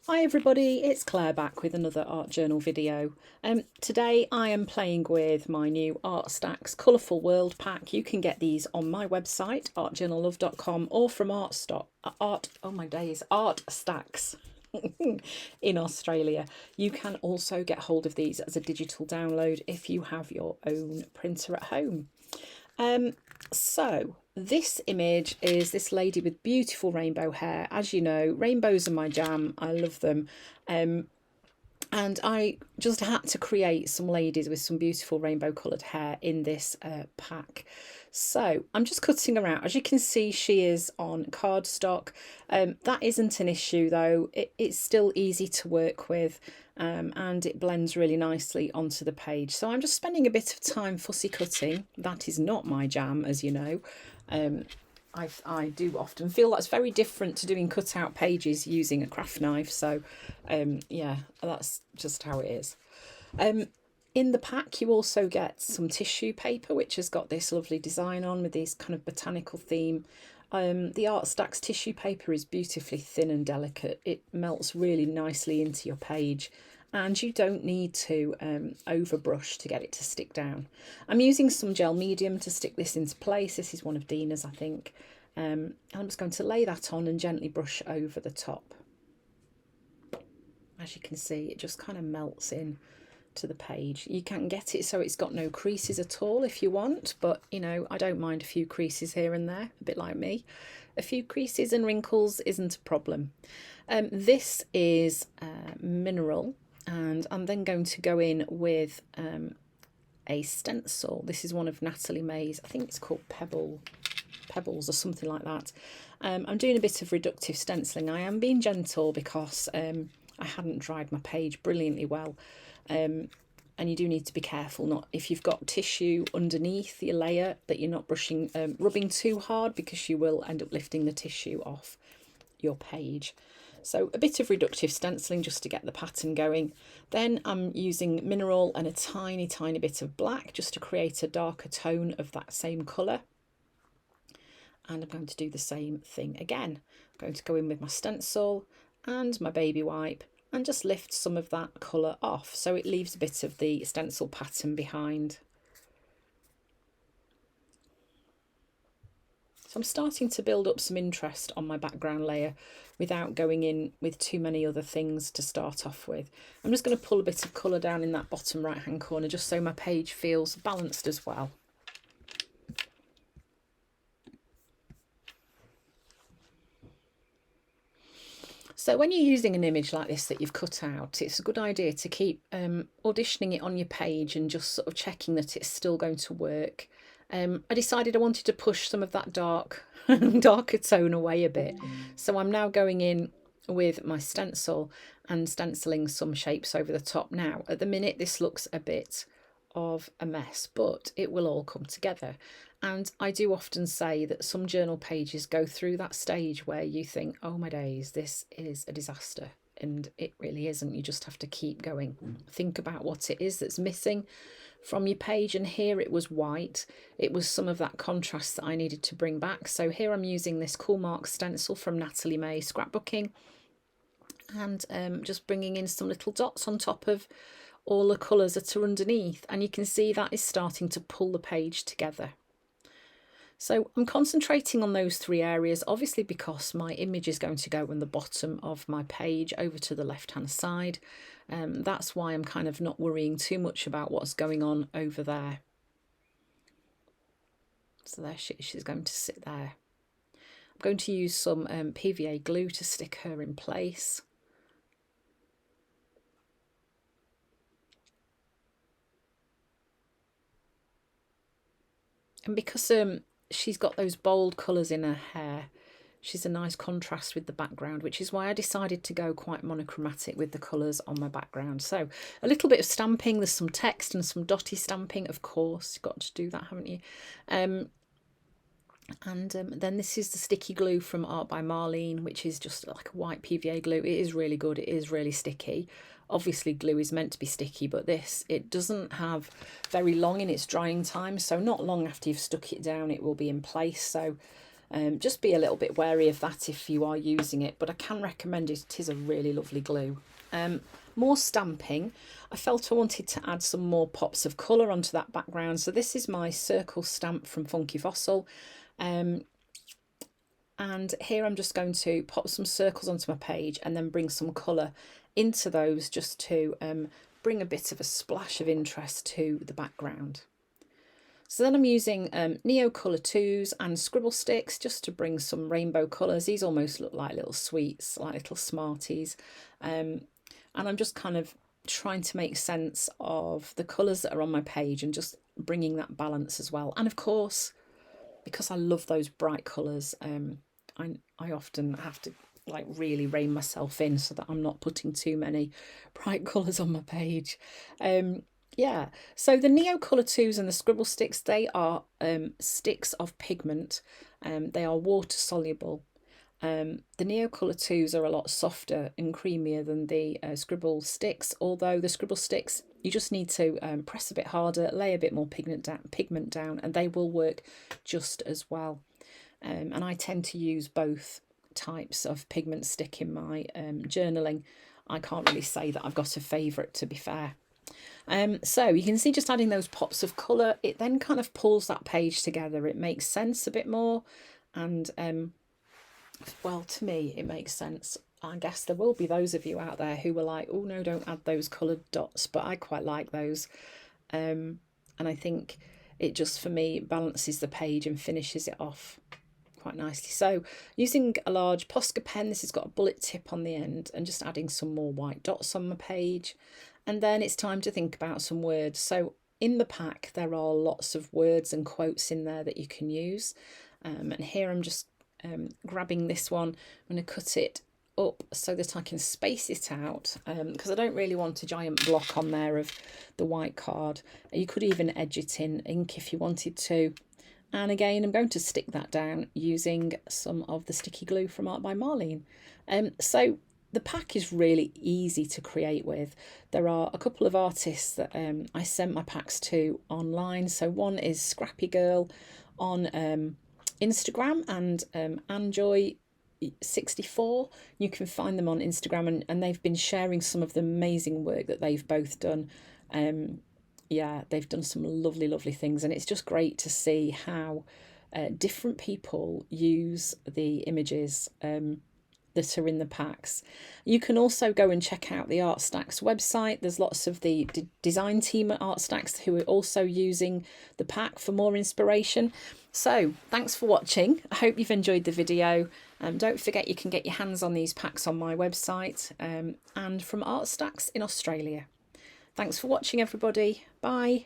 Hi everybody, it's Claire back with another art journal video. Today I am playing with my new Artstacks Colourful World pack. You can get these on my website artjournallove.com or from Artstacks in Australia. You can also get hold of these as a digital download if you have your own printer at home. So this image is this lady with beautiful rainbow hair. As you know, rainbows are my jam. I love them. And I just had to create some ladies with some beautiful rainbow coloured hair in this pack. So I'm just cutting her out. As you can see, she is on cardstock. That isn't an issue though. It's still easy to work with. And it blends really nicely onto the page. So I'm just spending a bit of time fussy cutting. That is not my jam, as you know. I do often feel that's very different to doing cutout pages using a craft knife. So yeah, that's just how it is. In the pack you also get some tissue paper, which has got this lovely design on with this kind of botanical theme. The Artstacks tissue paper is beautifully thin and delicate. It melts really nicely into your page and you don't need to overbrush to get it to stick down. I'm using some gel medium to stick this into place. This is one of Dina's, I think. And I'm just going to lay that on and gently brush over the top. As you can see, it just kind of melts in to the page. You can get it so it's got no creases at all if you want, but you know, I don't mind a few creases here and there, a bit like me. A few creases and wrinkles isn't a problem. This is mineral, and I'm then going to go in with a stencil. This is one of Natalie May's, I think it's called Pebbles or something like that. I'm doing a bit of reductive stenciling. I am being gentle because I hadn't dried my page brilliantly well. And you do need to be careful not if you've got tissue underneath your layer that you're not rubbing too hard, because you will end up lifting the tissue off your page. So a bit of reductive stenciling just to get the pattern going. Then I'm using mineral and a tiny bit of black just to create a darker tone of that same colour. And I'm going to do the same thing again. I'm going to go in with my stencil and my baby wipe and just lift some of that colour off so it leaves a bit of the stencil pattern behind. So I'm starting to build up some interest on my background layer without going in with too many other things to start off with. I'm just going to pull a bit of colour down in that bottom right hand corner just so my page feels balanced as well. So when you're using an image like this that you've cut out, it's a good idea to keep auditioning it on your page and just sort of checking that it's still going to work. I decided I wanted to push some of that darker tone away a bit. So I'm now going in with my stencil and stenciling some shapes over the top. Now, at the minute, this looks a bit of a mess, but it will all come together. And I do often say that some journal pages go through that stage where you think, oh my days, this is a disaster. And it really isn't. You just have to keep going. Think about what it is that's missing from your page. And here it was white. It was some of that contrast that I needed to bring back. So here I'm using this Cool Mark stencil from Natalie May Scrapbooking. And just bringing in some little dots on top of all the colours that are underneath. And you can see that is starting to pull the page together. So I'm concentrating on those three areas, obviously because my image is going to go on the bottom of my page over to the left hand side. That's why I'm kind of not worrying too much about what's going on over there. So there she's going to sit there. I'm going to use some PVA glue to stick her in place. And because she's got those bold colours in her hair, she's a nice contrast with the background, which is why I decided to go quite monochromatic with the colours on my background. So a little bit of stamping, there's some text and some dotty stamping, of course, you've got to do that, haven't you? Then this is the sticky glue from Art by Marlene, which is just like a white PVA glue. It is really good, it is really sticky. Obviously glue is meant to be sticky, but this, it doesn't have very long in its drying time, so not long after you've stuck it down it will be in place. So Just be a little bit wary of that if you are using it, but I can recommend it. It is a really lovely glue. More stamping. I felt I wanted to add some more pops of colour onto that background. So this is my circle stamp from Funky Fossil. And here I'm just going to pop some circles onto my page and then bring some colour into those just to bring a bit of a splash of interest to the background. So then I'm using Neo Colour 2s and Scribble sticks just to bring some rainbow colours. These almost look like little sweets, like little Smarties. And I'm just kind of trying to make sense of the colours that are on my page and just bringing that balance as well. And of course, because I love those bright colours, I often have to like really rein myself in so that I'm not putting too many bright colours on my page. Yeah, so the Neo Colour 2s and the Scribble sticks, they are sticks of pigment. They are water soluble. The Neo Colour 2s are a lot softer and creamier than the Scribble sticks, although the Scribble sticks, you just need to press a bit harder, lay a bit more pigment down, and they will work just as well. And I tend to use both types of pigment stick in my journaling. I can't really say that I've got a favourite, to be fair. So you can see just adding those pops of colour, it then kind of pulls that page together. It makes sense a bit more, and well, to me it makes sense. I guess there will be those of you out there who were like, oh no, don't add those coloured dots, but I quite like those, and I think it just, for me, balances the page and finishes it off quite nicely. So using a large Posca pen, this has got a bullet tip on the end, and just adding some more white dots on my page. And then it's time to think about some words. So in the pack, there are lots of words and quotes in there that you can use. And here I'm just grabbing this one. I'm going to cut it up so that I can space it out, because I don't really want a giant block on there of the white card. You could even edge it in ink if you wanted to. And again, I'm going to stick that down using some of the sticky glue from Art by Marlene. So the pack is really easy to create with. There are a couple of artists that I sent my packs to online. So one is Scrappy Girl on Instagram, and Anjoy64. You can find them on Instagram, and they've been sharing some of the amazing work that they've both done. Yeah, they've done some lovely, lovely things, and it's just great to see how different people use the images that are in the packs. You can also go and check out the Artstacks website. There's lots of the design team at Artstacks who are also using the pack for more inspiration. So thanks for watching. I hope you've enjoyed the video. Don't forget you can get your hands on these packs on my website and from Artstacks in Australia. Thanks for watching, everybody. Bye.